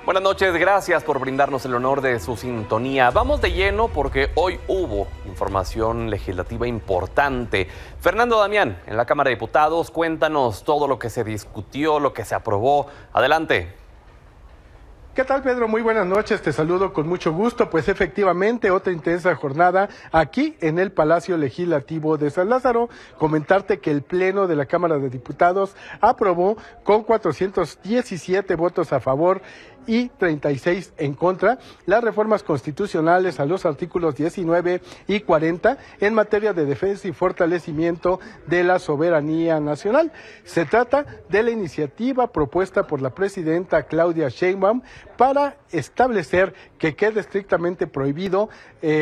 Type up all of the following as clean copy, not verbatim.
Buenas noches, gracias por brindarnos el honor de su sintonía. Vamos de lleno porque hoy hubo información legislativa importante. Fernando Damián, en la Cámara de Diputados, cuéntanos todo lo que se discutió, lo que se aprobó. Adelante. ¿Qué tal, Pedro? Muy buenas noches, te saludo con mucho gusto. Pues efectivamente, otra intensa jornada aquí en el Palacio Legislativo de San Lázaro. Comentarte que el Pleno de la Cámara de Diputados aprobó con 417 votos a favor y 36 en contra las reformas constitucionales a los artículos 19 y 40 en materia de defensa y fortalecimiento de la soberanía nacional. Se trata de la iniciativa propuesta por la presidenta Claudia Sheinbaum para establecer que quede estrictamente prohibido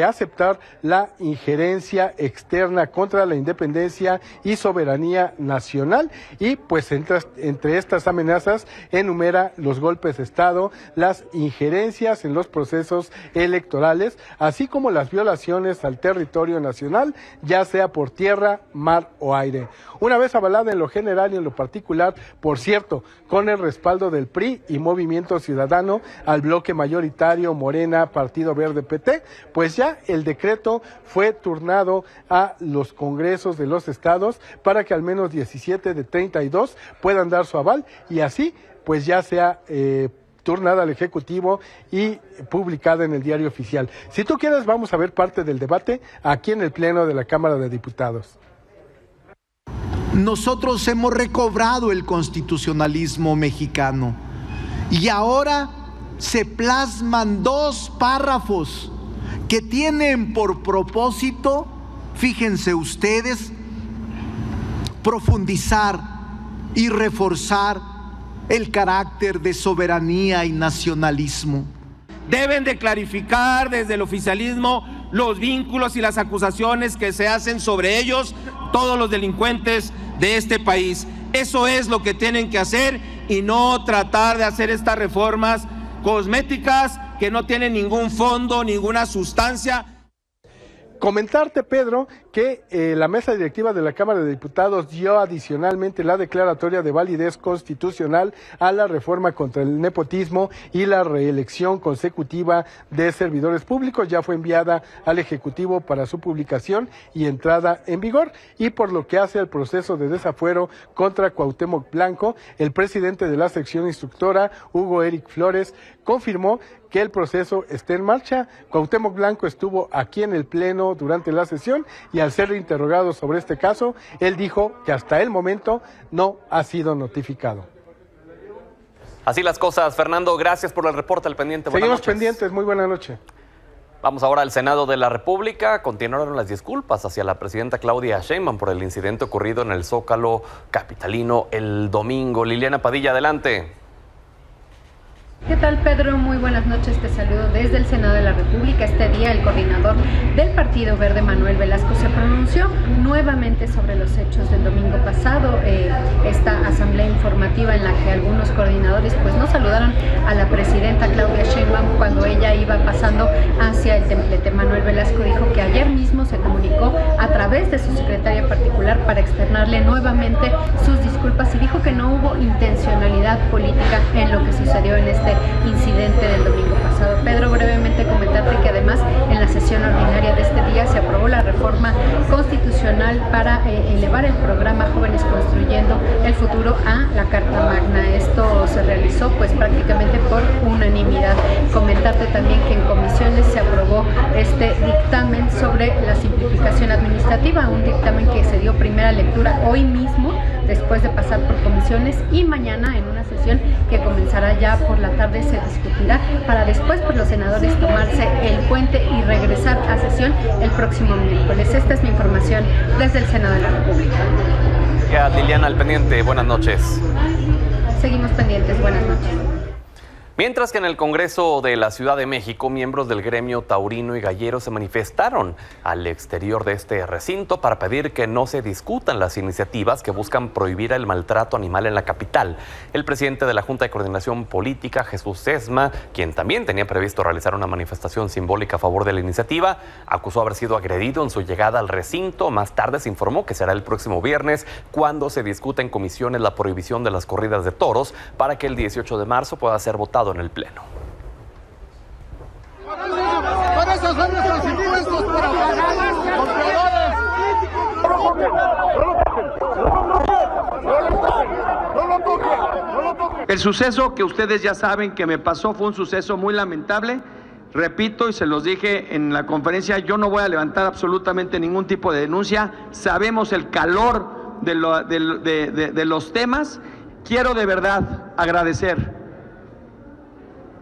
aceptar la injerencia externa contra la independencia y soberanía nacional, y pues entre estas amenazas enumera los golpes de Estado, las injerencias en los procesos electorales, así como las violaciones al territorio nacional, ya sea por tierra, mar o aire. Una vez avalada en lo general y en lo particular, por cierto, con el respaldo del PRI y Movimiento Ciudadano al bloque mayoritario Morena, Partido Verde, PT, pues ya el decreto fue turnado a los congresos de los estados para que al menos 17 de 32 puedan dar su aval y así pues ya sea turnada al Ejecutivo y publicada en el Diario Oficial. Si tú quieres, vamos a ver parte del debate aquí en el Pleno de la Cámara de Diputados. Nosotros hemos recobrado el constitucionalismo mexicano y ahora se plasman dos párrafos que tienen por propósito, fíjense ustedes, profundizar y reforzar el carácter de soberanía y nacionalismo. Deben de clarificar desde el oficialismo los vínculos y las acusaciones que se hacen sobre ellos, todos los delincuentes de este país. Eso es lo que tienen que hacer y no tratar de hacer estas reformas cosméticas que no tienen ningún fondo, ninguna sustancia. Comentarte, Pedro, que la mesa directiva de la Cámara de Diputados dio adicionalmente la declaratoria de validez constitucional a la reforma contra el nepotismo y la reelección consecutiva de servidores públicos. Ya fue enviada al Ejecutivo para su publicación y entrada en vigor. Y por lo que hace al proceso de desafuero contra Cuauhtémoc Blanco, el presidente de la sección instructora, Hugo Eric Flores, confirmó que el proceso está en marcha. Cuauhtémoc Blanco estuvo aquí en el Pleno durante la sesión y al ser interrogado sobre este caso, él dijo que hasta el momento no ha sido notificado. Así las cosas, Fernando, gracias por el reporte al pendiente. Seguimos pendientes, muy buena noche. Vamos ahora al Senado de la República. Continuaron las disculpas hacia la presidenta Claudia Sheinbaum por el incidente ocurrido en el Zócalo capitalino el domingo. Liliana Padilla, adelante. ¿Qué tal, Pedro? Muy buenas noches, te saludo desde el Senado de la República. Este día el coordinador del Partido Verde, Manuel Velasco, se pronunció nuevamente sobre los hechos del domingo pasado, esta asamblea informativa en la que algunos coordinadores pues no saludaron a la presidenta Claudia Sheinbaum cuando ella iba pasando hacia el templete. Manuel Velasco dijo que ayer mismo se comunicó a través de su secretaria particular para externarle nuevamente sus disculpas y dijo que no hubo intencionalidad política en lo que sucedió en este incidente del domingo pasado. Pedro, brevemente comentarte que además en la sesión ordinaria de este día se aprobó la reforma constitucional para elevar el programa Jóvenes Construyendo el Futuro a la Carta Magna. Esto se realizó pues prácticamente por unanimidad. Comentarte también que en comisiones se aprobó este dictamen sobre la simplificación administrativa, un dictamen que se dio primera lectura hoy mismo después de pasar por comisiones, y mañana en una sesión que comenzará ya por la tarde se discutirá para después por los senadores tomarse el puente y regresar a sesión el próximo miércoles. Esta es mi información desde el Senado de la República. Liliana, al pendiente, buenas noches. Seguimos pendientes, buenas noches. Mientras que en el Congreso de la Ciudad de México, miembros del gremio taurino y gallero se manifestaron al exterior de este recinto para pedir que no se discutan las iniciativas que buscan prohibir el maltrato animal en la capital. El presidente de la Junta de Coordinación Política, Jesús Sesma, quien también tenía previsto realizar una manifestación simbólica a favor de la iniciativa, acusó haber sido agredido en su llegada al recinto. Más tarde se informó que será el próximo viernes cuando se discuta en comisiones la prohibición de las corridas de toros para que el 18 de marzo pueda ser votado en el Pleno. El suceso que ustedes ya saben que me pasó fue un suceso muy lamentable. Repito, y se los dije en la conferencia, yo no voy a levantar absolutamente ningún tipo de denuncia. Sabemos el calor de los temas. Quiero de verdad agradecer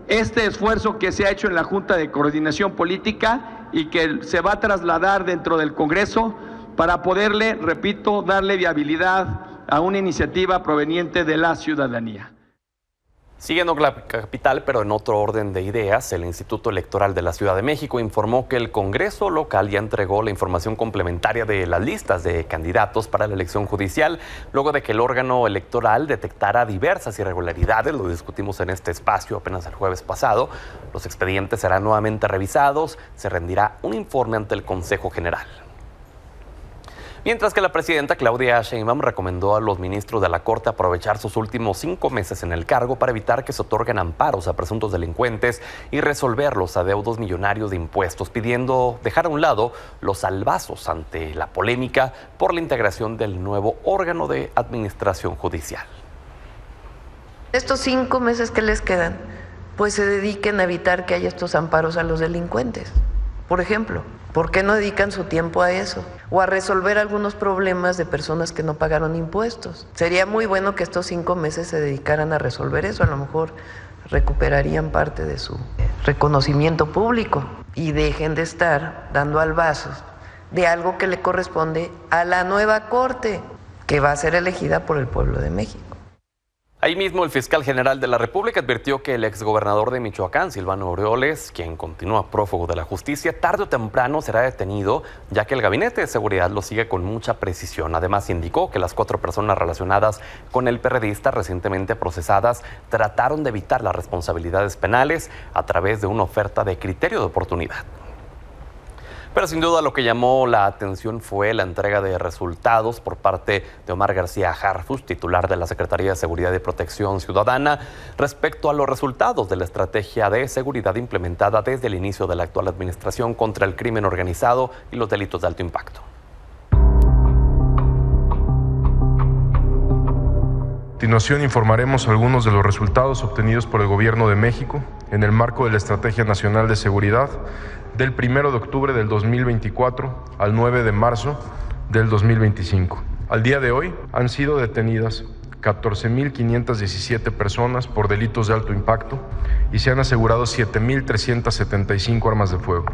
este esfuerzo que se ha hecho en la Junta de Coordinación Política y que se va a trasladar dentro del Congreso para poderle, repito, darle viabilidad a una iniciativa proveniente de la ciudadanía. Siguiendo la capital, pero en otro orden de ideas, el Instituto Electoral de la Ciudad de México informó que el Congreso local ya entregó la información complementaria de las listas de candidatos para la elección judicial, luego de que el órgano electoral detectara diversas irregularidades. Lo discutimos en este espacio apenas el jueves pasado. Los expedientes serán nuevamente revisados, se rendirá un informe ante el Consejo General. Mientras que la presidenta Claudia Sheinbaum recomendó a los ministros de la Corte aprovechar sus últimos 5 meses en el cargo para evitar que se otorguen amparos a presuntos delincuentes y resolver los adeudos millonarios de impuestos, pidiendo dejar a un lado los albazos ante la polémica por la integración del nuevo órgano de administración judicial. Estos 5 meses que les quedan, pues se dediquen a evitar que haya estos amparos a los delincuentes. Por ejemplo, ¿por qué no dedican su tiempo a eso? O a resolver algunos problemas de personas que no pagaron impuestos. Sería muy bueno que estos 5 meses se dedicaran a resolver eso. A lo mejor recuperarían parte de su reconocimiento público y dejen de estar dando albazos de algo que le corresponde a la nueva Corte, que va a ser elegida por el pueblo de México. Ahí mismo el fiscal general de la República advirtió que el exgobernador de Michoacán, Silvano Aureoles, quien continúa prófugo de la justicia, tarde o temprano será detenido, ya que el Gabinete de Seguridad lo sigue con mucha precisión. Además, indicó que las 4 personas relacionadas con el perredista recientemente procesadas trataron de evitar las responsabilidades penales a través de una oferta de criterio de oportunidad. Pero sin duda lo que llamó la atención fue la entrega de resultados por parte de Omar García Harfuch, titular de la Secretaría de Seguridad y Protección Ciudadana, respecto a los resultados de la estrategia de seguridad implementada desde el inicio de la actual administración contra el crimen organizado y los delitos de alto impacto. A continuación informaremos algunos de los resultados obtenidos por el Gobierno de México en el marco de la Estrategia Nacional de Seguridad del 1 de octubre del 2024 al 9 de marzo del 2025. Al día de hoy han sido detenidas 14.517 personas por delitos de alto impacto y se han asegurado 7.375 armas de fuego.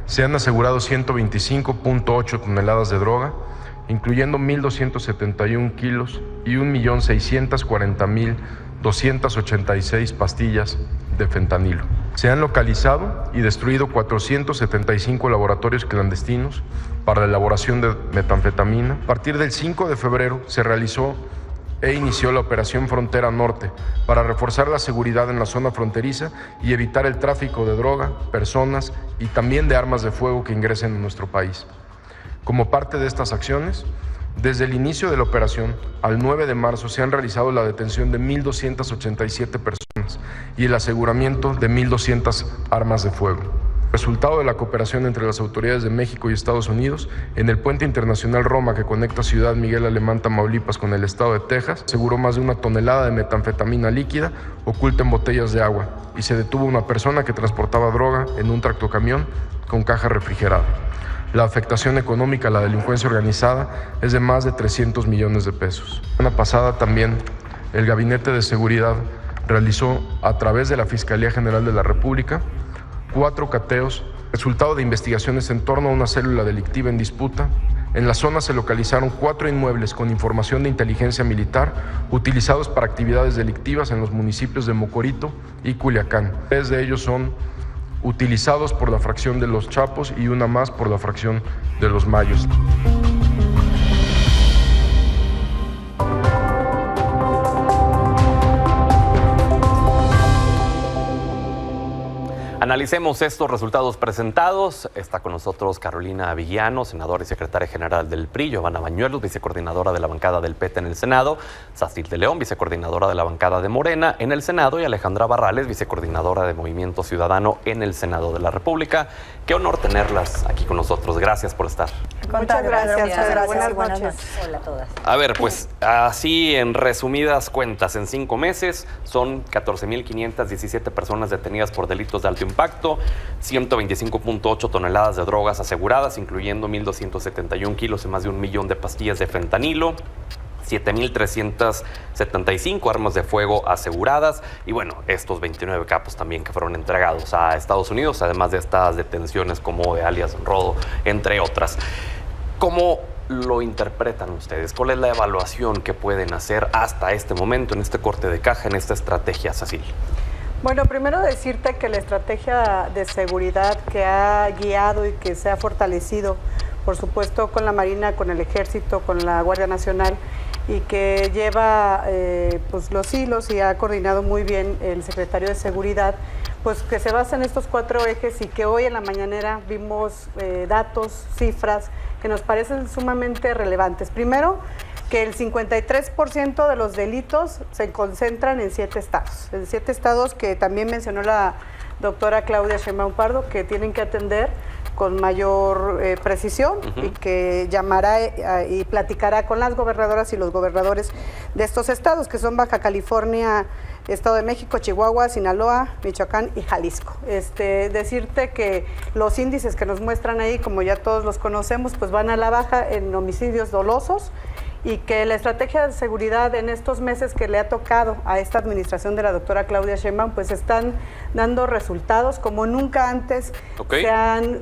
Se han asegurado 125.8 toneladas de droga, incluyendo 1.271 kilos y 1.640.286 pastillas de fentanilo. Se han localizado y destruido 475 laboratorios clandestinos para la elaboración de metanfetamina. A partir del 5 de febrero se realizó e inició la Operación Frontera Norte para reforzar la seguridad en la zona fronteriza y evitar el tráfico de droga, personas y también de armas de fuego que ingresen en nuestro país. Como parte de estas acciones, desde el inicio de la operación al 9 de marzo se han realizado la detención de 1.287 personas y el aseguramiento de 1.200 armas de fuego. Resultado de la cooperación entre las autoridades de México y Estados Unidos, en el puente internacional Roma que conecta Ciudad Miguel Alemán, Tamaulipas con el estado de Texas, aseguró más de 1 tonelada de metanfetamina líquida oculta en botellas de agua y se detuvo una persona que transportaba droga en un tractocamión con caja refrigerada. La afectación económica a la delincuencia organizada es de más de 300 millones de pesos. La semana pasada también el Gabinete de Seguridad realizó a través de la Fiscalía General de la República 4 cateos, resultado de investigaciones en torno a una célula delictiva en disputa. En la zona se localizaron 4 inmuebles con información de inteligencia militar utilizados para actividades delictivas en los municipios de Mocorito y Culiacán. 3 de ellos son utilizados por la fracción de los Chapos y una más por la fracción de los Mayos. Analicemos estos resultados presentados. Está con nosotros Carolina Villano, senadora y secretaria general del PRI, Giovanna Bañuelos, vicecoordinadora de la bancada del PT en el Senado, Sacil de León, vicecoordinadora de la bancada de Morena en el Senado, y Alejandra Barrales, vicecoordinadora de Movimiento Ciudadano en el Senado de la República. Qué honor tenerlas aquí con nosotros. Gracias por estar. Muchas gracias. Buenas noches. Hola a todas. A ver, pues así en resumidas cuentas, en 5 meses son 14.517 personas detenidas por delitos de alto impacto, 125.8 toneladas de drogas aseguradas, incluyendo 1.271 kilos y más de 1 millón de pastillas de fentanilo, 7.375 armas de fuego aseguradas y bueno, estos 29 capos también que fueron entregados a Estados Unidos, además de estas detenciones como de alias Rodo, entre otras. ¿Cómo lo interpretan ustedes? ¿Cuál es la evaluación que pueden hacer hasta este momento, en este corte de caja, en esta estrategia, Sacil? Bueno, primero decirte que la estrategia de seguridad que ha guiado y que se ha fortalecido, por supuesto, con la Marina, con el Ejército, con la Guardia Nacional, y que lleva pues los hilos y ha coordinado muy bien el secretario de Seguridad, pues que se basa en estos 4 ejes y que hoy en la mañanera vimos datos, cifras que nos parecen sumamente relevantes. Primero, que el 53% de los delitos se concentran en 7 estados. En 7 estados que también mencionó la doctora Claudia Sheinbaum Pardo, que tienen que atender con mayor precisión y que llamará y platicará con las gobernadoras y los gobernadores de estos estados, que son Baja California, Estado de México, Chihuahua, Sinaloa, Michoacán y Jalisco. Decirte que los índices que nos muestran ahí, como ya todos los conocemos, pues van a la baja en homicidios dolosos, y que la estrategia de seguridad en estos meses que le ha tocado a esta administración de la doctora Claudia Sheinbaum, pues están dando resultados como nunca antes. Se han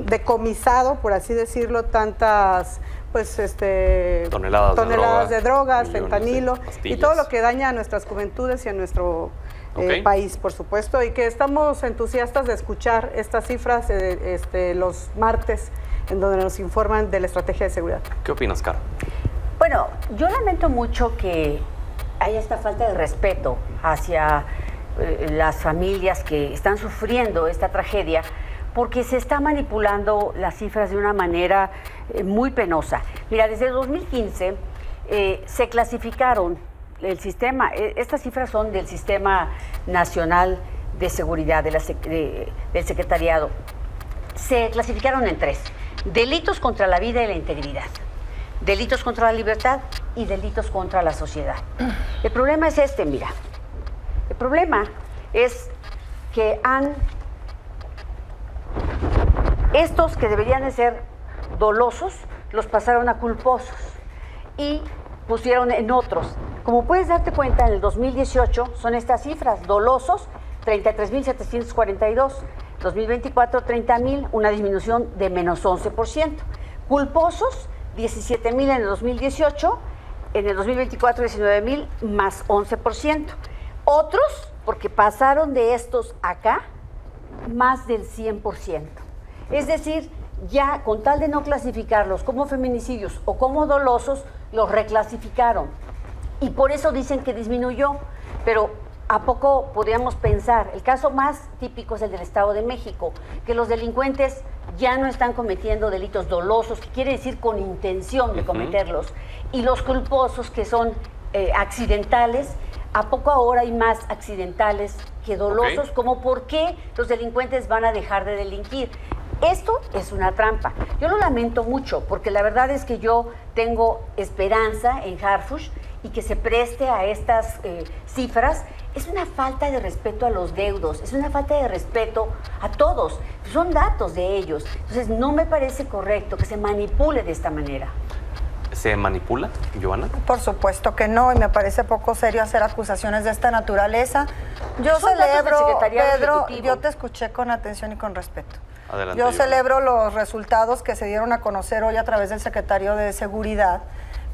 decomisado, por así decirlo, tantas toneladas de drogas, fentanilo y todo lo que daña a nuestras juventudes y a nuestro país, por supuesto, y que estamos entusiastas de escuchar estas cifras los martes, en donde nos informan de la estrategia de seguridad. ¿Qué opinas, Caro? Bueno, yo lamento mucho que haya esta falta de respeto hacia las familias que están sufriendo esta tragedia, porque se está manipulando las cifras de una manera muy penosa. Mira, desde 2015 se clasificaron el sistema, estas cifras son del Sistema Nacional de Seguridad, del Secretariado. Se clasificaron en 3. Delitos contra la vida y la integridad, delitos contra la libertad y delitos contra la sociedad. El problema es mira. El problema es que estos que deberían de ser dolosos, los pasaron a culposos y pusieron en otros. Como puedes darte cuenta, en el 2018 son estas cifras: dolosos, 33.742. 2024, 30,000, una disminución de menos 11%. Culposos, 17,000 en el 2018, en el 2024, 19,000, más 11%. Otros, porque pasaron de estos acá, más del 100%. Es decir, ya con tal de no clasificarlos como feminicidios o como dolosos, los reclasificaron. Y por eso dicen que disminuyó, pero ¿a poco podríamos pensar? El caso más típico es el del Estado de México, que los delincuentes ya no están cometiendo delitos dolosos, que quiere decir con intención de cometerlos, y los culposos, que son accidentales. ¿A poco ahora hay más accidentales que dolosos? ¿Cómo por qué los delincuentes van a dejar de delinquir? Esto es una trampa. Yo lo lamento mucho, porque la verdad es que yo tengo esperanza en Harfuch y que se preste a estas cifras. Es una falta de respeto a los deudos, es una falta de respeto a todos. Son datos de ellos. Entonces, no me parece correcto que se manipule de esta manera. ¿Se manipula, Giovanna? Por supuesto que no, y me parece poco serio hacer acusaciones de esta naturaleza. Yo celebro, Pedro, yo te escuché con atención y con respeto. Adelante, yo celebro los resultados que se dieron a conocer hoy a través del secretario de Seguridad,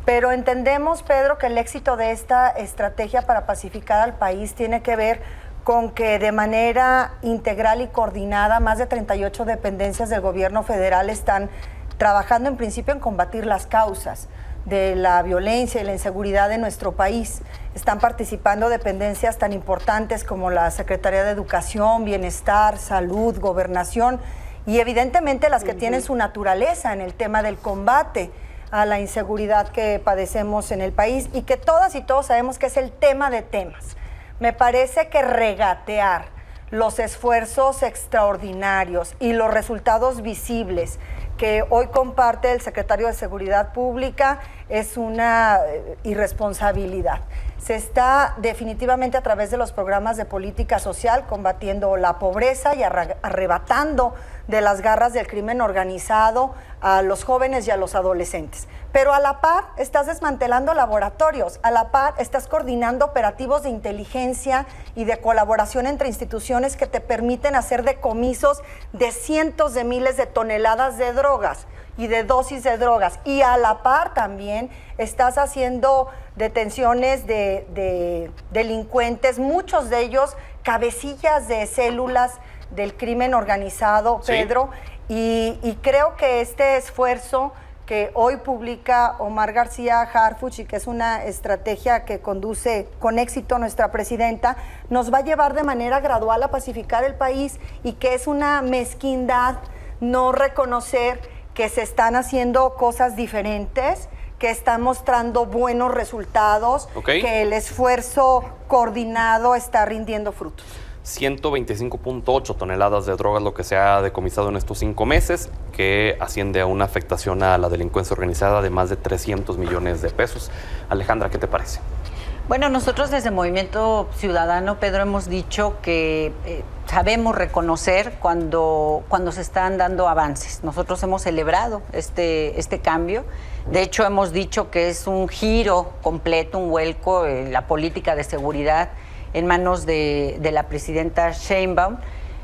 pero entendemos, Pedro, que el éxito de esta estrategia para pacificar al país tiene que ver con que de manera integral y coordinada más de 38 dependencias del gobierno federal están trabajando en principio en combatir las causas. de la violencia y la inseguridad en nuestro país. Están participando dependencias tan importantes como la Secretaría de Educación, Bienestar, Salud, Gobernación y evidentemente las que tienen su naturaleza en el tema del combate a la inseguridad que padecemos en el país y que todas y todos sabemos que es el tema de temas. Me parece que regatear los esfuerzos extraordinarios y los resultados visibles que hoy comparte el secretario de Seguridad Pública es una irresponsabilidad. Se está definitivamente a través de los programas de política social combatiendo la pobreza y arrebatando de las garras del crimen organizado a los jóvenes y a los adolescentes. Pero a la par estás desmantelando laboratorios, a la par estás coordinando operativos de inteligencia y de colaboración entre instituciones que te permiten hacer decomisos de cientos de miles de toneladas de drogas y de dosis de drogas. Y a la par también estás haciendo detenciones de delincuentes, muchos de ellos cabecillas de células del crimen organizado, Pedro, sí. Y creo que este esfuerzo que hoy publica Omar García Harfuch y que es una estrategia que conduce con éxito nuestra presidenta, nos va a llevar de manera gradual a pacificar el país y que es una mezquindad no reconocer que se están haciendo cosas diferentes, que están mostrando buenos resultados, que el esfuerzo coordinado está rindiendo frutos. 125.8 toneladas de drogas lo que se ha decomisado en estos 5 meses, que asciende a una afectación a la delincuencia organizada de más de 300 millones de pesos. Alejandra, ¿qué te parece? Bueno, nosotros desde Movimiento Ciudadano, Pedro, hemos dicho que sabemos reconocer cuando se están dando avances. Nosotros hemos celebrado este cambio. De hecho, hemos dicho que es un giro completo, un vuelco en la política de seguridad en manos de la presidenta Sheinbaum.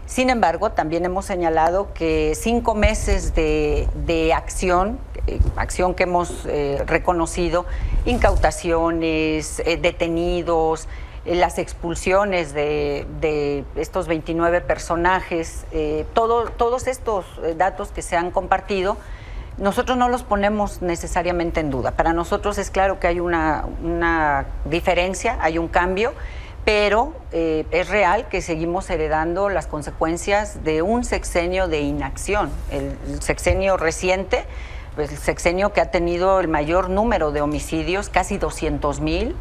Sin embargo, también hemos señalado que 5 meses de acción que hemos reconocido, incautaciones, detenidos, las expulsiones de estos 29 personajes, todos estos datos que se han compartido, nosotros no los ponemos necesariamente en duda. Para nosotros es claro que hay una diferencia, hay un cambio, pero es real que seguimos heredando las consecuencias de un sexenio de inacción. El sexenio reciente, pues el sexenio que ha tenido el mayor número de homicidios, casi 200,000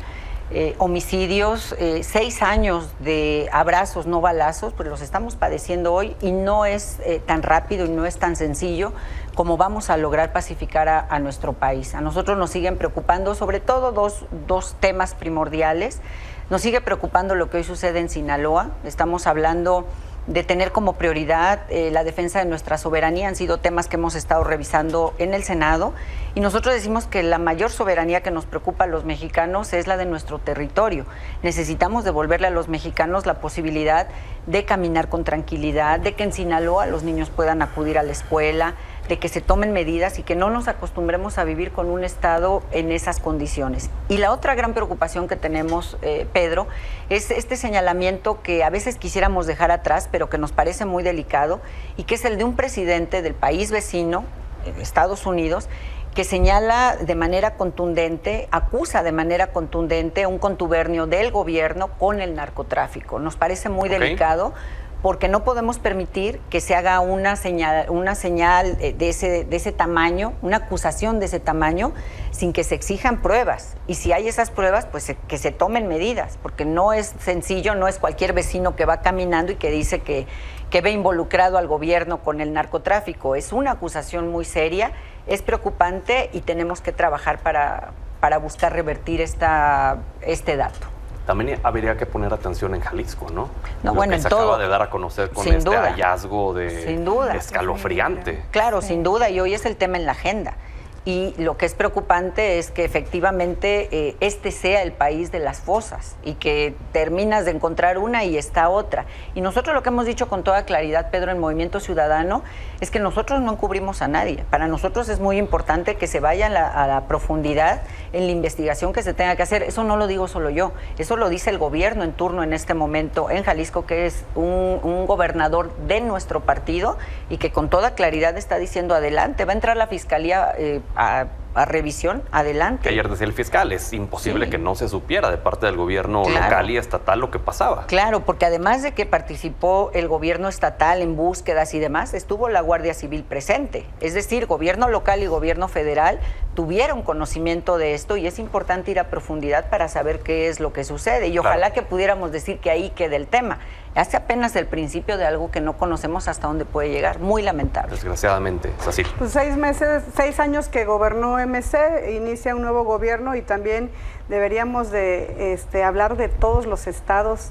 homicidios, 6 años de abrazos, no balazos, pues los estamos padeciendo hoy y no es tan rápido y no es tan sencillo como vamos a lograr pacificar a nuestro país. A nosotros nos siguen preocupando sobre todo dos temas primordiales. Nos sigue preocupando lo que hoy sucede en Sinaloa. Estamos hablando de tener como prioridad la defensa de nuestra soberanía. Han sido temas que hemos estado revisando en el Senado y nosotros decimos que la mayor soberanía que nos preocupa a los mexicanos es la de nuestro territorio. Necesitamos devolverle a los mexicanos la posibilidad de caminar con tranquilidad, de que en Sinaloa los niños puedan acudir a la escuela, de que se tomen medidas y que no nos acostumbremos a vivir con un Estado en esas condiciones. Y la otra gran preocupación que tenemos, Pedro, es este señalamiento que a veces quisiéramos dejar atrás, pero que nos parece muy delicado, y que es el de un presidente del país vecino, Estados Unidos, que señala de manera contundente, acusa de manera contundente un contubernio del gobierno con el narcotráfico. Nos parece muy delicado, porque no podemos permitir que se haga una señal de ese tamaño, una acusación de ese tamaño, sin que se exijan pruebas. Y si hay esas pruebas, pues que se tomen medidas, porque no es sencillo, no es cualquier vecino que va caminando y que dice que ve involucrado al gobierno con el narcotráfico. Es una acusación muy seria, es preocupante y tenemos que trabajar para buscar revertir este dato. También habría que poner atención en Jalisco, ¿no? No, bueno, que se acaba de dar a conocer con este hallazgo escalofriante. Claro, sin duda, y hoy es el tema en la agenda. Y lo que es preocupante es que efectivamente este sea el país de las fosas y que terminas de encontrar una y está otra. Y nosotros lo que hemos dicho con toda claridad, Pedro, en Movimiento Ciudadano, es que nosotros no encubrimos a nadie. Para nosotros es muy importante que se vaya a la profundidad en la investigación que se tenga que hacer. Eso no lo digo solo yo, eso lo dice el gobierno en turno en este momento en Jalisco, que es un gobernador de nuestro partido y que con toda claridad está diciendo adelante, va a entrar la Fiscalía a revisión, adelante. Que ayer decía el fiscal, es imposible que no se supiera de parte del gobierno local y estatal lo que pasaba. Claro, porque además de que participó el gobierno estatal en búsquedas y demás, estuvo la Guardia Civil presente. Es decir, gobierno local y gobierno federal tuvieron conocimiento de esto y es importante ir a profundidad para saber qué es lo que sucede. Y ojalá que pudiéramos decir que ahí quede el tema. Hace apenas el principio de algo que no conocemos hasta dónde puede llegar. Muy lamentable. Desgraciadamente, es así. Pues 6 años que gobernó MC, inicia un nuevo gobierno y también deberíamos de hablar de todos los estados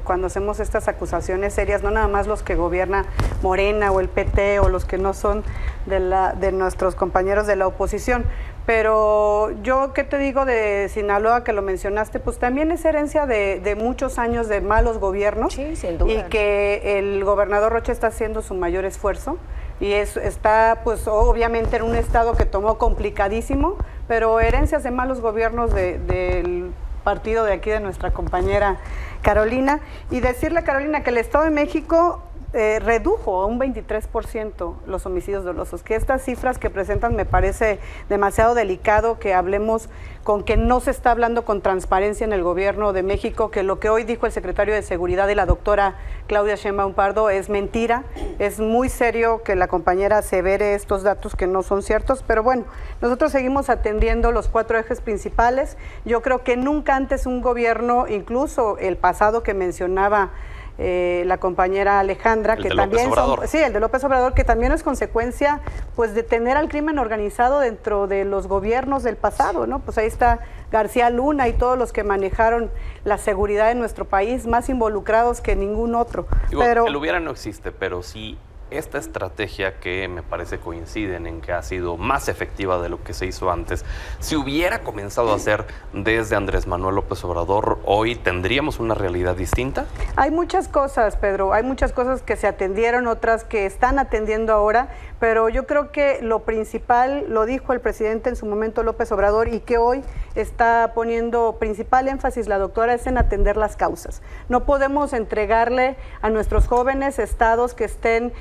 cuando hacemos estas acusaciones serias, no nada más los que gobierna Morena o el PT o los que no son de nuestros compañeros de la oposición. Pero yo, ¿qué te digo de Sinaloa, que lo mencionaste? Pues también es herencia de muchos años de malos gobiernos. Sí, sin duda. Y que el gobernador Rocha está haciendo su mayor esfuerzo. Y está, pues, obviamente en un estado que tomó complicadísimo, pero herencias de malos gobiernos del partido de aquí de nuestra compañera Carolina. Y decirle a Carolina que el Estado de México redujo a un 23% los homicidios dolosos, que estas cifras que presentan me parece demasiado delicado que hablemos con que no se está hablando con transparencia en el gobierno de México, que lo que hoy dijo el secretario de Seguridad y la doctora Claudia Sheinbaum Pardo es mentira. Es muy serio que la compañera asevere estos datos que no son ciertos, pero bueno, nosotros seguimos atendiendo los 4 ejes principales. Yo creo que nunca antes un gobierno, incluso el pasado que mencionaba la compañera Alejandra, que también el de López Obrador, que también es consecuencia pues de tener al crimen organizado dentro de los gobiernos del pasado, ¿no? Pues ahí está García Luna y todos los que manejaron la seguridad en nuestro país, más involucrados que ningún otro. Digo, el hubiera no existe, pero sí esta estrategia, que me parece coinciden en que ha sido más efectiva de lo que se hizo antes, si hubiera comenzado a hacer desde Andrés Manuel López Obrador, hoy tendríamos una realidad distinta. Hay muchas cosas, Pedro, hay muchas cosas que se atendieron, otras que están atendiendo ahora, pero yo creo que lo principal, lo dijo el presidente en su momento López Obrador, y que hoy está poniendo principal énfasis la doctora, es en atender las causas. No podemos entregarle a nuestros jóvenes estados que estén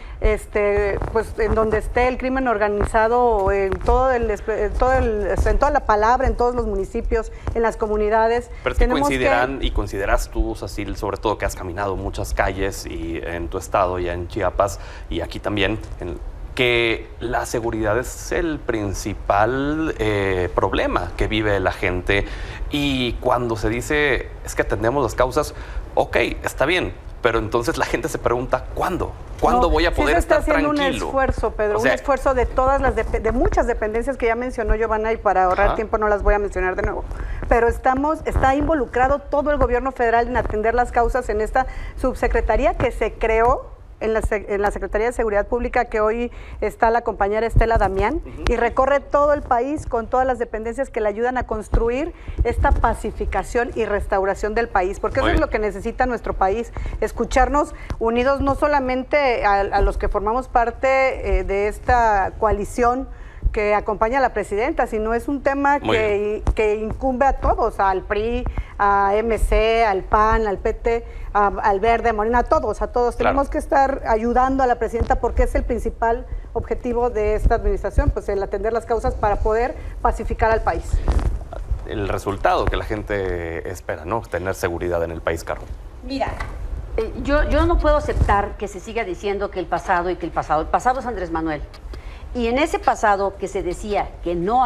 pues en donde esté el crimen organizado, en toda la palabra, en todos los municipios, en las comunidades. Pero es que coincidirán, y consideras tú, Sacil, sobre todo que has caminado muchas calles y en tu estado, ya en Chiapas y aquí también, que la seguridad es el principal problema que vive la gente, y cuando se dice es que atendemos las causas, ok, está bien, pero entonces la gente se pregunta, ¿cuándo? ¿Cuándo voy a poder estar tranquilo? Se está haciendo un esfuerzo, Pedro, un esfuerzo de todas de muchas dependencias que ya mencionó Giovanna, y para ahorrar tiempo no las voy a mencionar de nuevo. Pero está involucrado todo el gobierno federal en atender las causas en esta subsecretaría que se creó en la Secretaría de Seguridad Pública, que hoy está la compañera Estela Damián, y recorre todo el país con todas las dependencias que le ayudan a construir esta pacificación y restauración del país, porque eso es lo que necesita nuestro país, escucharnos unidos, no solamente a los que formamos parte de esta coalición que acompaña a la presidenta, sino es un tema que incumbe a todos, al PRI, a MC, al PAN, al PT, al Verde, a Morena, a todos. Claro. Tenemos que estar ayudando a la presidenta, porque es el principal objetivo de esta administración, pues el atender las causas para poder pacificar al país. El resultado que la gente espera, ¿no? Tener seguridad en el país, Caro. Mira, yo no puedo aceptar que se siga diciendo que el pasado es Andrés Manuel. Y en ese pasado que se decía que no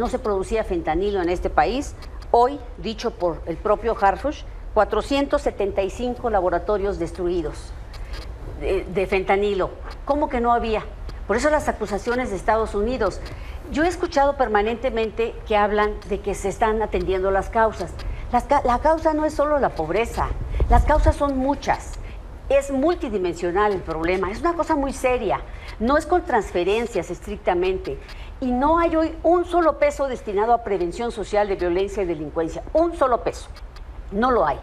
se producía fentanilo en este país, hoy, dicho por el propio Harfuch, 475 laboratorios destruidos de fentanilo. ¿Cómo que no había? Por eso las acusaciones de Estados Unidos. Yo he escuchado permanentemente que hablan de que se están atendiendo las causas. La causa no es solo la pobreza, las causas son muchas. Es multidimensional el problema, es una cosa muy seria, no es con transferencias estrictamente, y no hay hoy un solo peso destinado a prevención social de violencia y delincuencia, un solo peso, no lo hay.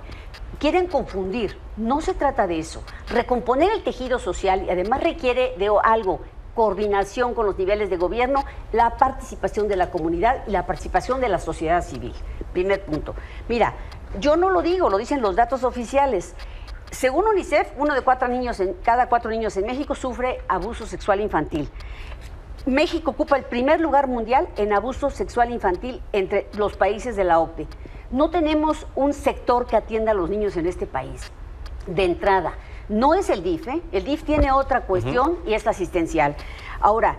Quieren confundir, no se trata de eso. Recomponer el tejido social y además requiere de algo, coordinación con los niveles de gobierno, la participación de la comunidad y la participación de la sociedad civil. Primer punto. Mira, yo no lo digo, lo dicen los datos oficiales. Según UNICEF, cada 4 niños en México sufre abuso sexual infantil. México ocupa el primer lugar mundial en abuso sexual infantil entre los países de la OCDE. No tenemos un sector que atienda a los niños en este país. De entrada, no es el DIF, ¿eh? El DIF tiene otra cuestión y es la asistencial. Ahora,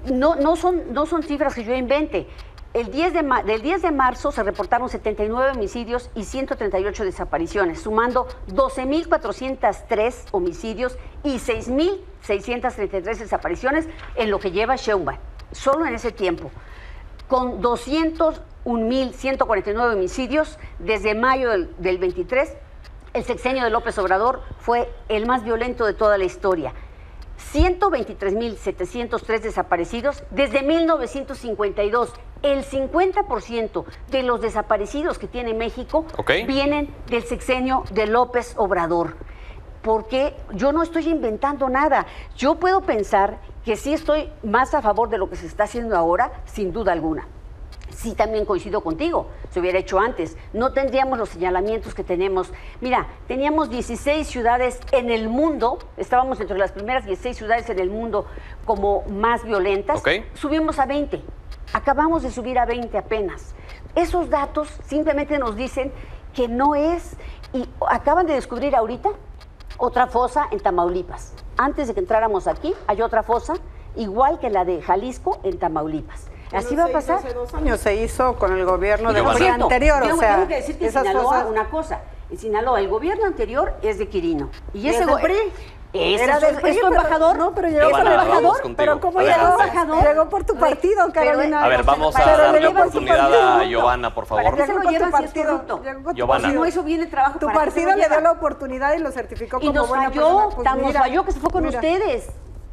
no son cifras que yo invente. Del 10 de marzo se reportaron 79 homicidios y 138 desapariciones, sumando 12.403 homicidios y 6.633 desapariciones en lo que lleva Sheinbaum, solo en ese tiempo, con 201.149 homicidios desde mayo del 23. El sexenio de López Obrador fue el más violento de toda la historia. 123.703 desaparecidos desde 1952. El 50% de los desaparecidos que tiene México vienen del sexenio de López Obrador. Porque yo no estoy inventando nada. Yo puedo pensar que sí estoy más a favor de lo que se está haciendo ahora, sin duda alguna. Sí, también coincido contigo, se hubiera hecho antes. No tendríamos los señalamientos que tenemos. Mira, teníamos 16 ciudades en el mundo, estábamos entre las primeras 16 ciudades en el mundo como más violentas. Subimos a 20, acabamos de subir a 20 apenas. Esos datos simplemente nos dicen que no es, y acaban de descubrir ahorita otra fosa en Tamaulipas. Antes de que entráramos aquí, hay otra fosa, igual que la de Jalisco en Tamaulipas. Así va a pasar. Hace 2 años se hizo con el gobierno del anterior. Yo o sea, tengo que decir que en Sinaloa una cosa. En Sinaloa el gobierno anterior es de Quirino. Y ese era del PRI, embajador. No, pero llegó por embajador. Pero ¿cómo llegó? Llegó por tu partido, Carolina. A ver, vamos a darle oportunidad a Giovanna, por favor. ¿Para qué se lo llevan si es corrupto? Giovanna. Si no hizo bien el trabajo, tu partido le dio la oportunidad y lo certificó como buena persona. Y nos falló que se fue con ustedes.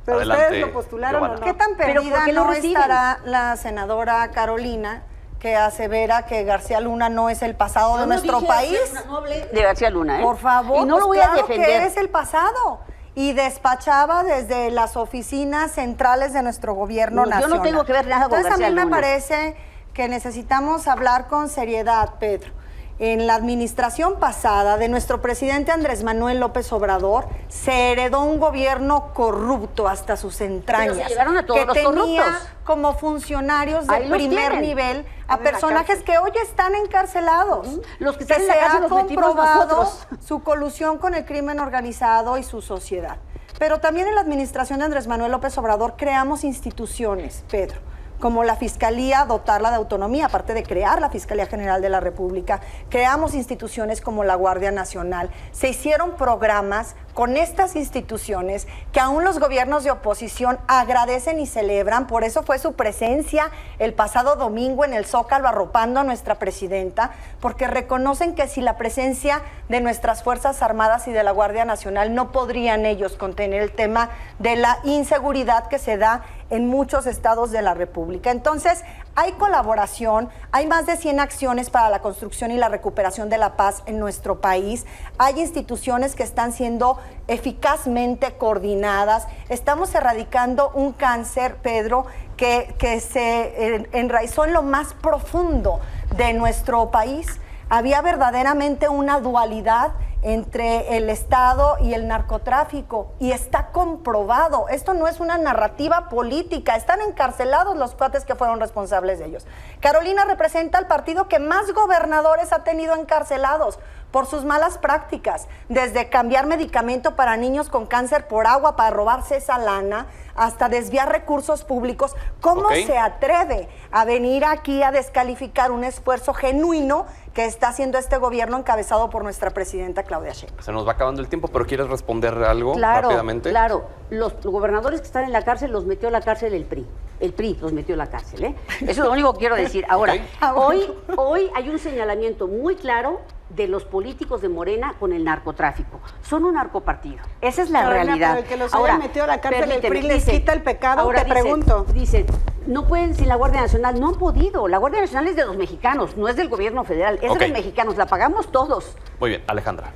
Pero ustedes lo postularon, ¿o no? ¿Qué tan perdida no estará la senadora Carolina, que asevera que García Luna no es el pasado de nuestro país? No hablé de García Luna, ¿eh? Por favor, y no lo voy a defender. Que es el pasado. Y despachaba desde las oficinas centrales de nuestro gobierno nacional. Yo no tengo que ver nada con García Luna. Entonces a mí me parece que necesitamos hablar con seriedad, Pedro. En la administración pasada de nuestro presidente Andrés Manuel López Obrador se heredó un gobierno corrupto hasta sus entrañas. Pero se llevaron a todos los tenía corruptos como funcionarios de primer nivel a personajes que hoy están encarcelados. Los que están en la cárcel los metimos nosotros. Su colusión con el crimen organizado y su sociedad. Pero también en la administración de Andrés Manuel López Obrador creamos instituciones, Pedro, como la Fiscalía, dotarla de autonomía, aparte de crear la Fiscalía General de la República, creamos instituciones como la Guardia Nacional, se hicieron programas con estas instituciones que aún los gobiernos de oposición agradecen y celebran. Por eso fue su presencia el pasado domingo en el Zócalo arropando a nuestra presidenta, porque reconocen que sin la presencia de nuestras Fuerzas Armadas y de la Guardia Nacional no podrían ellos contener el tema de la inseguridad que se da en muchos estados de la República. Entonces, hay colaboración, hay más de 100 acciones para la construcción y la recuperación de la paz en nuestro país, hay instituciones que están siendo eficazmente coordinadas, estamos erradicando un cáncer, Pedro, que se enraizó en lo más profundo de nuestro país. Había verdaderamente una dualidad entre el Estado y el narcotráfico, y está comprobado. Esto no es una narrativa política, están encarcelados los cuates que fueron responsables de ellos. Carolina representa al partido que más gobernadores ha tenido encarcelados por sus malas prácticas, desde cambiar medicamento para niños con cáncer por agua para robarse esa lana, hasta desviar recursos públicos. ¿Cómo se atreve a venir aquí a descalificar un esfuerzo genuino que está haciendo este gobierno encabezado por nuestra presidenta Claudia Sheinbaum? Se nos va acabando el tiempo, pero ¿quieres responder algo rápidamente? Claro, los gobernadores que están en la cárcel los metió a la cárcel el PRI. El PRI los metió a la cárcel, ¿eh? Eso es lo único que quiero decir. Ahora, hoy hay un señalamiento muy claro de los políticos de Morena con el narcotráfico. Son un narcopartido. Esa es la realidad. Pero el que los haya metido a la cárcel el PRI les quita el pecado. Ahora te pregunto. Dicen, no pueden sin la Guardia Nacional. No han podido. La Guardia Nacional es de los mexicanos, no es del gobierno federal, es de los mexicanos. La pagamos todos. Muy bien, Alejandra.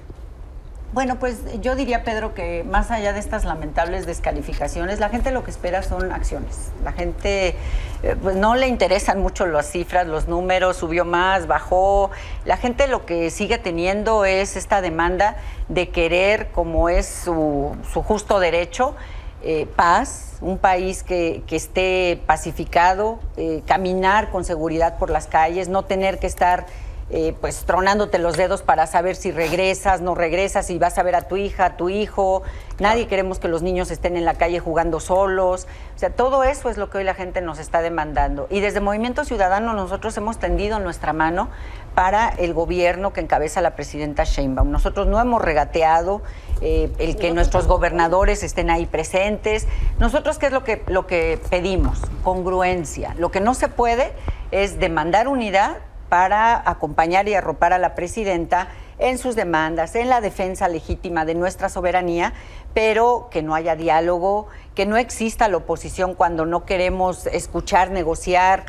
Bueno, pues yo diría, Pedro, que más allá de estas lamentables descalificaciones, la gente lo que espera son acciones. La gente pues no le interesan mucho las cifras, los números, subió más, bajó. La gente lo que sigue teniendo es esta demanda de querer, como es su justo derecho, paz, un país que esté pacificado, caminar con seguridad por las calles, no tener que estar pues tronándote los dedos para saber si regresas, no regresas, si vas a ver a tu hija, a tu hijo. Nadie queremos que los niños estén en la calle jugando solos. O sea, todo eso es lo que hoy la gente nos está demandando. Y desde Movimiento Ciudadano nosotros hemos tendido nuestra mano para el gobierno que encabeza la presidenta Sheinbaum. Nosotros no hemos regateado el que nuestros gobernadores estén ahí presentes. Nosotros, ¿qué es lo que pedimos? Congruencia. Lo que no se puede es demandar unidad para acompañar y arropar a la presidenta en sus demandas, en la defensa legítima de nuestra soberanía, pero que no haya diálogo, que no exista la oposición cuando no queremos escuchar, negociar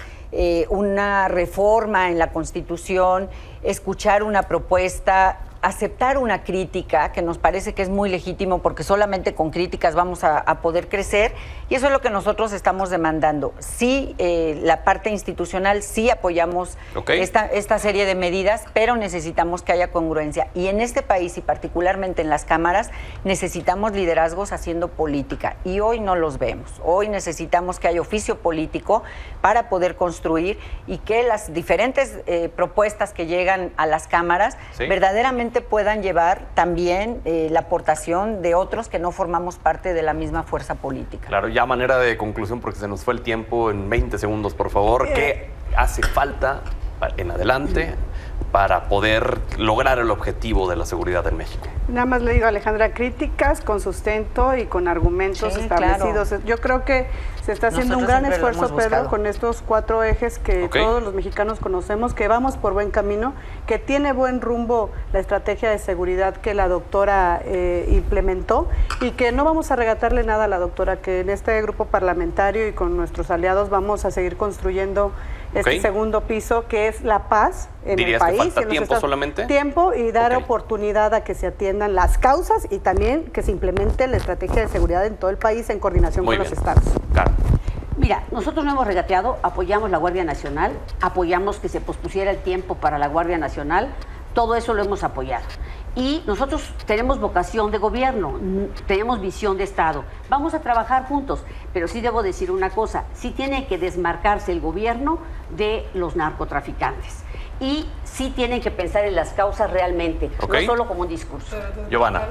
una reforma en la Constitución, escuchar una propuesta, aceptar una crítica, que nos parece que es muy legítimo porque solamente con críticas vamos a poder crecer, y eso es lo que nosotros estamos demandando. Sí, la parte institucional, sí apoyamos esta serie de medidas, pero necesitamos que haya congruencia. Y en este país, y particularmente en las cámaras, necesitamos liderazgos haciendo política, y hoy no los vemos. Hoy necesitamos que haya oficio político para poder construir y que las diferentes propuestas que llegan a las cámaras verdaderamente puedan llevar también la aportación de otros que no formamos parte de la misma fuerza política. Claro, ya manera de conclusión, porque se nos fue el tiempo, en 20 segundos, por favor, ¿qué hace falta en adelante para poder lograr el objetivo de la seguridad en México? Nada más le digo a Alejandra, críticas con sustento y con argumentos establecidos. Claro. Yo creo que se está haciendo un gran esfuerzo, Pedro, con estos 4 ejes que todos los mexicanos conocemos, que vamos por buen camino, que tiene buen rumbo la estrategia de seguridad que la doctora implementó, y que no vamos a regatarle nada a la doctora, que en este grupo parlamentario y con nuestros aliados vamos a seguir construyendo este segundo piso, que es la paz en el país. ¿Dirías que falta tiempo solamente? Tiempo y dar oportunidad a que se atiendan las causas y también que se implemente la estrategia de seguridad en todo el país en coordinación con los estados. Claro. Mira, nosotros no hemos regateado, apoyamos la Guardia Nacional, apoyamos que se pospusiera el tiempo para la Guardia Nacional, todo eso lo hemos apoyado. Y nosotros tenemos vocación de gobierno, tenemos visión de Estado. Vamos a trabajar juntos, pero sí debo decir una cosa, sí tiene que desmarcarse el gobierno de los narcotraficantes. Y sí tienen que pensar en las causas realmente, no solo como un discurso. Giovanna.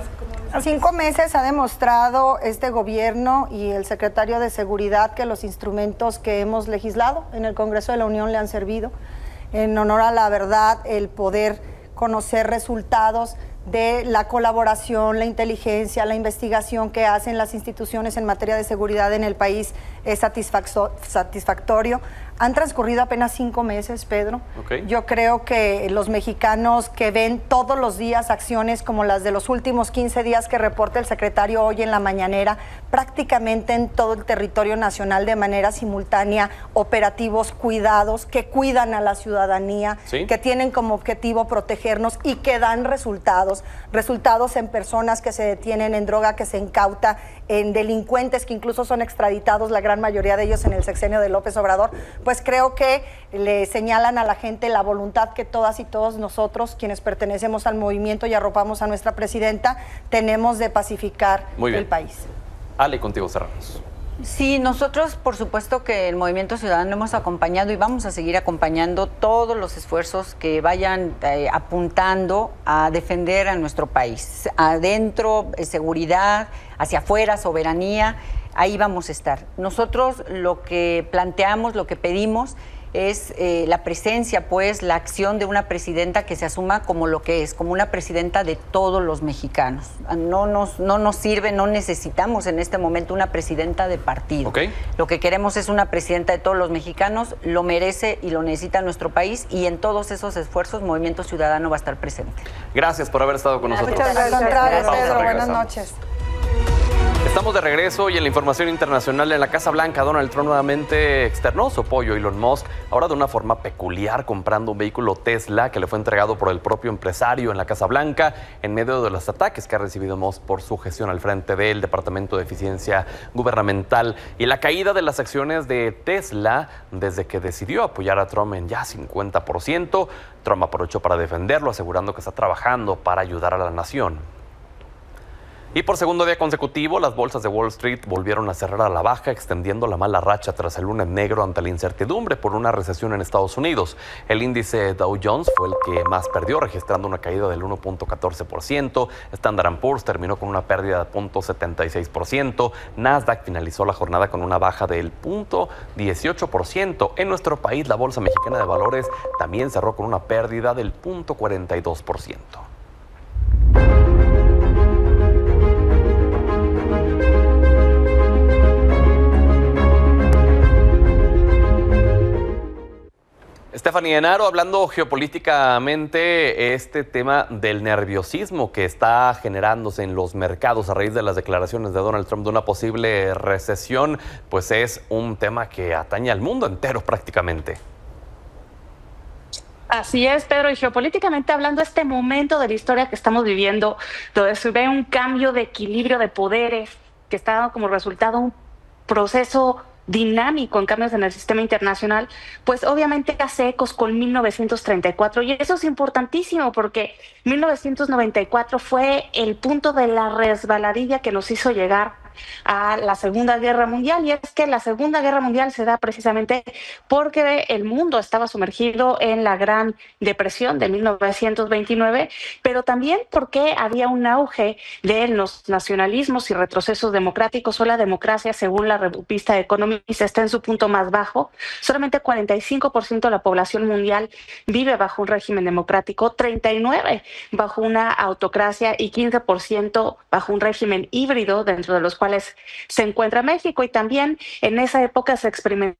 5 meses ha demostrado este gobierno y el secretario de Seguridad que los instrumentos que hemos legislado en el Congreso de la Unión le han servido. En honor a la verdad, el poder conocer resultados de la colaboración, la inteligencia, la investigación que hacen las instituciones en materia de seguridad en el país es satisfactorio. Han transcurrido apenas 5 meses, Pedro. Yo creo que los mexicanos que ven todos los días acciones como las de los últimos 15 días que reporta el secretario hoy en la mañanera, prácticamente en todo el territorio nacional de manera simultánea, operativos cuidados que cuidan a la ciudadanía, que tienen como objetivo protegernos y que dan resultados en personas que se detienen, en droga que se incauta, en delincuentes que incluso son extraditados, la gran mayoría de ellos en el sexenio de López Obrador, pues creo que le señalan a la gente la voluntad que todas y todos nosotros, quienes pertenecemos al movimiento y arropamos a nuestra presidenta, tenemos de pacificar el país. Ale, contigo cerramos. Sí, nosotros por supuesto que el Movimiento Ciudadano hemos acompañado y vamos a seguir acompañando todos los esfuerzos que vayan apuntando a defender a nuestro país. Adentro, seguridad, hacia afuera, soberanía, ahí vamos a estar. Nosotros lo que planteamos, lo que pedimos es la presencia, pues, la acción de una presidenta que se asuma como lo que es, como una presidenta de todos los mexicanos. No nos sirve, no necesitamos en este momento una presidenta de partido. Lo que queremos es una presidenta de todos los mexicanos, lo merece y lo necesita nuestro país, y en todos esos esfuerzos Movimiento Ciudadano va a estar presente. Gracias por haber estado con nosotros. Muchas gracias, Pedro. Buenas noches. Estamos de regreso y en la información internacional, en la Casa Blanca, Donald Trump nuevamente externó su apoyo a Elon Musk, ahora de una forma peculiar, comprando un vehículo Tesla que le fue entregado por el propio empresario en la Casa Blanca en medio de los ataques que ha recibido Musk por su gestión al frente del Departamento de Eficiencia Gubernamental y la caída de las acciones de Tesla desde que decidió apoyar a Trump en ya 50%. Trump aprovechó para defenderlo, asegurando que está trabajando para ayudar a la nación. Y por segundo día consecutivo, las bolsas de Wall Street volvieron a cerrar a la baja, extendiendo la mala racha tras el lunes negro ante la incertidumbre por una recesión en Estados Unidos. El índice Dow Jones fue el que más perdió, registrando una caída del 1.14%. Standard & Poor's terminó con una pérdida de 0.76%. Nasdaq finalizó la jornada con una baja del 0.18%. En nuestro país, la Bolsa Mexicana de Valores también cerró con una pérdida del 0.42%. Stephanie Enaro, hablando geopolíticamente, este tema del nerviosismo que está generándose en los mercados a raíz de las declaraciones de Donald Trump de una posible recesión, pues es un tema que atañe al mundo entero prácticamente. Así es, Pedro, y geopolíticamente hablando, este momento de la historia que estamos viviendo, donde se ve un cambio de equilibrio de poderes que está dando como resultado un proceso dinámico en cambios en el sistema internacional, pues obviamente hace ecos con 1934, y eso es importantísimo porque 1994 fue el punto de la resbaladilla que nos hizo llegar a la Segunda Guerra Mundial, y es que la Segunda Guerra Mundial se da precisamente porque el mundo estaba sumergido en la Gran Depresión de 1929, pero también porque había un auge de los nacionalismos y retrocesos democráticos, o la democracia, según la revista Economist, está en su punto más bajo. Solamente 45% de la población mundial vive bajo un régimen democrático, 39% bajo una autocracia y 15% bajo un régimen híbrido, dentro de los cuales se encuentra México. Y también en esa época se experimentaron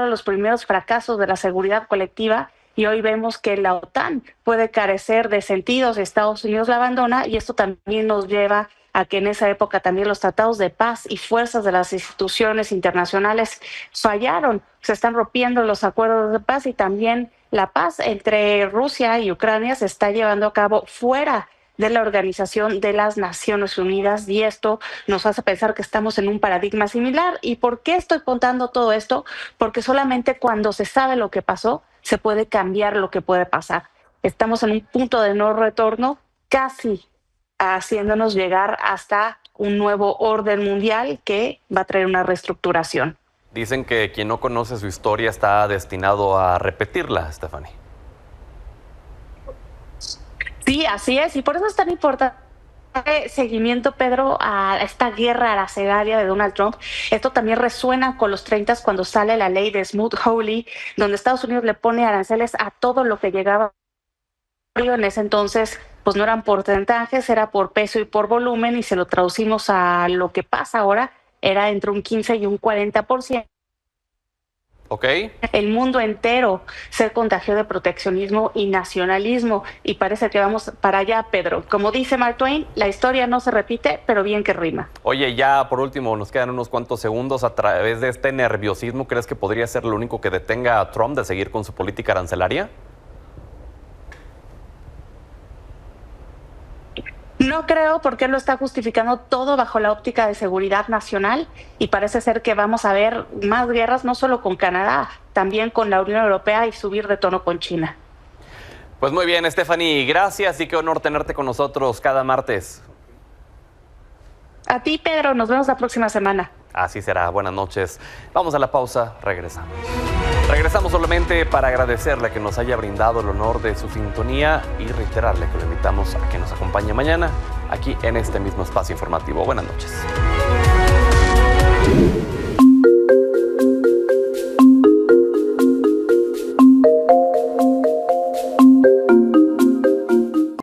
los primeros fracasos de la seguridad colectiva, y hoy vemos que la OTAN puede carecer de sentidos, Estados Unidos la abandona, y esto también nos lleva a que en esa época también los tratados de paz y fuerzas de las instituciones internacionales fallaron. Se están rompiendo los acuerdos de paz, y también la paz entre Rusia y Ucrania se está llevando a cabo fuera de la Organización de las Naciones Unidas, y esto nos hace pensar que estamos en un paradigma similar. ¿Y por qué estoy contando todo esto? Porque solamente cuando se sabe lo que pasó, se puede cambiar lo que puede pasar. Estamos en un punto de no retorno, casi haciéndonos llegar hasta un nuevo orden mundial que va a traer una reestructuración. Dicen que quien no conoce su historia está destinado a repetirla, Stephanie. Sí, así es, y por eso es tan importante seguimiento, Pedro, a esta guerra arancelaria de Donald Trump. Esto también resuena con los 30 cuando sale la ley de Smoot-Hawley, donde Estados Unidos le pone aranceles a todo lo que llegaba. En ese entonces, pues no eran porcentajes, era por peso y por volumen, y se lo traducimos a lo que pasa ahora, era entre un 15 y un 40%. Okay. El mundo entero se contagió de proteccionismo y nacionalismo, y parece que vamos para allá, Pedro. Como dice Mark Twain, la historia no se repite, pero bien que rima. Oye, ya por último, nos quedan unos cuantos segundos. A través de este nerviosismo, ¿crees que podría ser lo único que detenga a Trump de seguir con su política arancelaria? No creo, porque él lo está justificando todo bajo la óptica de seguridad nacional, y parece ser que vamos a ver más guerras, no solo con Canadá, también con la Unión Europea, y subir de tono con China. Pues muy bien, Stephanie, gracias, y qué honor tenerte con nosotros cada martes. A ti, Pedro, nos vemos la próxima semana. Así será, buenas noches. Vamos a la pausa, regresamos. Regresamos solamente para agradecerle que nos haya brindado el honor de su sintonía y reiterarle que lo invitamos a que nos acompañe mañana aquí en este mismo espacio informativo. Buenas noches.